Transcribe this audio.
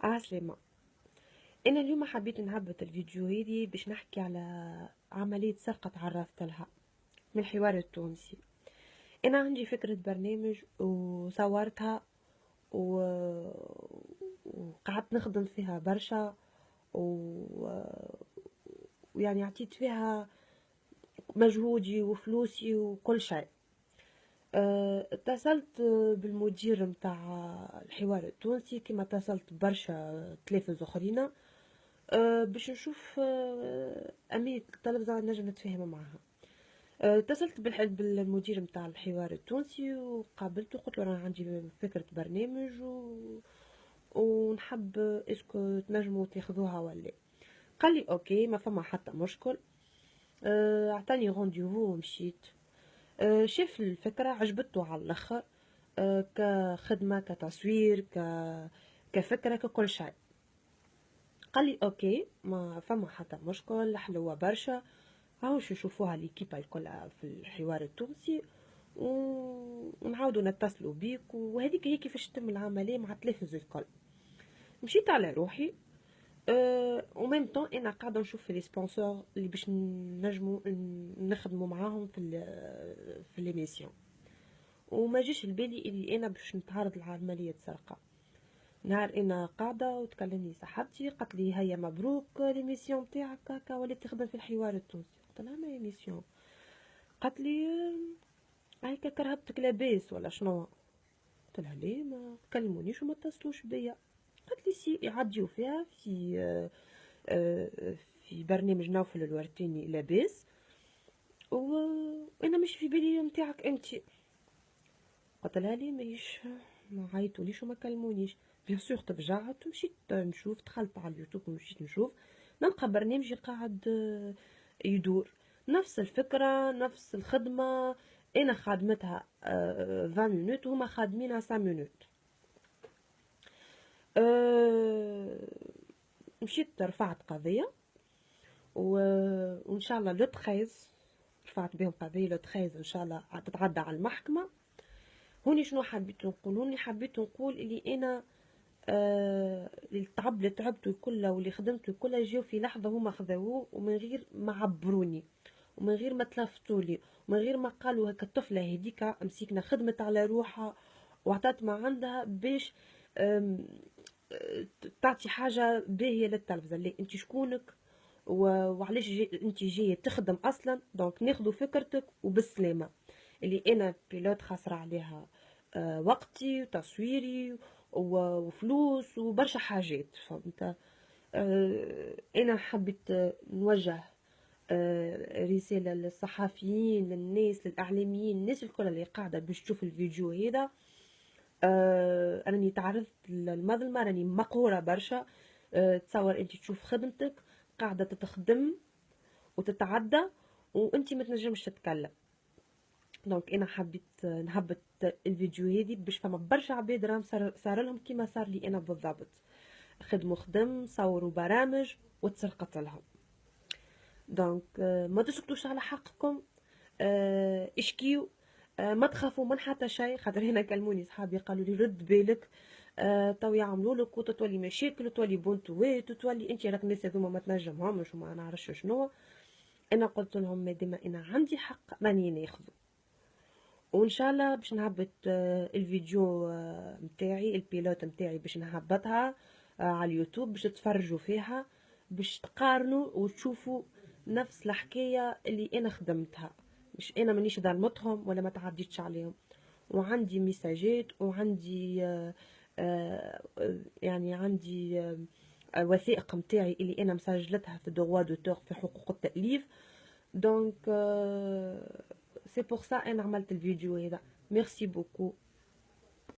عسلامة. أنا اليوم حبيت نهبط الفيديو هذي باش نحكي على عملية سرقة تعرضت لها من الحوار التونسي. أنا عندي فكرة برنامج وصورتها و... وقعدت نخدم فيها برشا و... ويعني عطيت فيها مجهودي وفلوسي وكل شيء. اتصلت بالمدير متاع الحوار التونسي كما اتصلت برشا تلافز اخرين باش نشوف أمية التلفزة نجم نتفاهم معها. اتصلت بالمدير متاع الحوار التونسي وقابلته قلت له أنا عندي فكرة برنامج ونحب اسكو تنجموا تاخذوها ولا. قال لي اوكي ما فما حتى مشكل. اعطاني رونديفو ومشيت. شاف الفكرة عجبته على الاخر. كخدمة كتصوير كفكرة ككل شيء. قال لي اوكي ما فما حتى مشكل حلوة برشا. هاو شو يشوفوها ليكيبا الكل في الحوار التونسي ونعاودوا نتصلوا بيك وهذيك هي كيفاش تتم العملية مع التلفز الكل. مشيت على روحي. وميم طون انا قاعده نشوف في لي سبونسور اللي باش نجموا نخدموا معاهم في ليميسيون. وما جيش البالي اللي انا باش نتعرض لعمليه سرقه. نهار انا قاعده وتكلمني صاحبتي قالت لي هيا مبروك ليميسيون تاعك هكا وليت تخدم في الحوار التونسي. قلت لها ما ايميسيون. قالت لي هيك كرهبتك لاباس ولا شنو. قلت لها ليه ما تكلمونيش وما اتصلوش بيا. قالت لي سي يعديو فيها في برنامج نوفل الورتيني لاباس وانا مش في بالي نتاعك انتي. قلت لها لي ماهيش ما عيطوليش وما كلمونيش. بيان سور تفجعت ومشيت نشوف دخلت على اليوتيوب ومشيت نشوف نلقى برنامجي قاعد يدور نفس الفكرة نفس الخدمة. انا خادمتها 20 مينوت وهما خادمينها 5 مينوت. مشيت رفعت قضية وان شاء الله لو 13 رفعت بهم قضية لو 13 ان شاء الله تتعدى على المحكمة. هوني شنو حبيت نقول هوني حبيت نقول اللي انا التعب اللي تعبته كله واللي خدمته كله جاو في لحظة هما خذوه ومن غير ما عبروني ومن غير ما تلفتولي ومن غير ما قالوا هكا الطفلة هذيك مسكنا خدمت على روحها وعطات ما عندها باش تعطي حاجة باهية للتلفزة اللي انت شكونك وعلاش انت جاية تخدم اصلا. دونك ناخدو فكرتك وبالسلامة اللي انا بيلوت خاسرة عليها وقتي وتصويري وفلوس وبرشا حاجات فهمت. انا حبيت نوجه رسالة للصحفيين للناس للإعلاميين الناس الكل اللي قاعدة باش تشوف الفيديو هذا. أنني تعرضت للمظلمة راني مقهورة برشا. تصور أنت تشوف خدمتك قاعدة تتخدم وتتعدى وأنت ما تنجمش تتكلم. دونك أنا حبيت نهبط الفيديو هذي باش فما برشا عباد راهم صار لهم كيما صار لي أنا بالضبط. خدموا خدم صوروا برامج وتسرقت لهم. دونك ما تسكتوش على حقكم. اشكيو. ما تخافوا من حتى شيء خاطر هنا كلموني صحابي قالوا لي رد بالك. تو يعملوا لك وتتولي مشاكل وتولي بونتوات وتولي انت راك الناس هذوما ما تنجمهمش وما نعرفش شنو. انا قلت لهم مادام انا عندي حق راني ناخذه. وان شاء الله باش نهبط الفيديو متاعي البيلوت متاعي باش نهبطها على اليوتيوب باش تتفرجوا فيها باش تقارنوا وتشوفوا نفس الحكايه اللي انا خدمتها. مش انا مانيش ظلمتهم ولا ما تعديتش عليهم. وعندي ميساجات وعندي يعني عندي وثائق متاعي اللي انا مسجلتها في دغوا دوتور في حقوق التأليف. دونك سي بور سا انا عملت الفيديو هذا. ميرسي بوكو.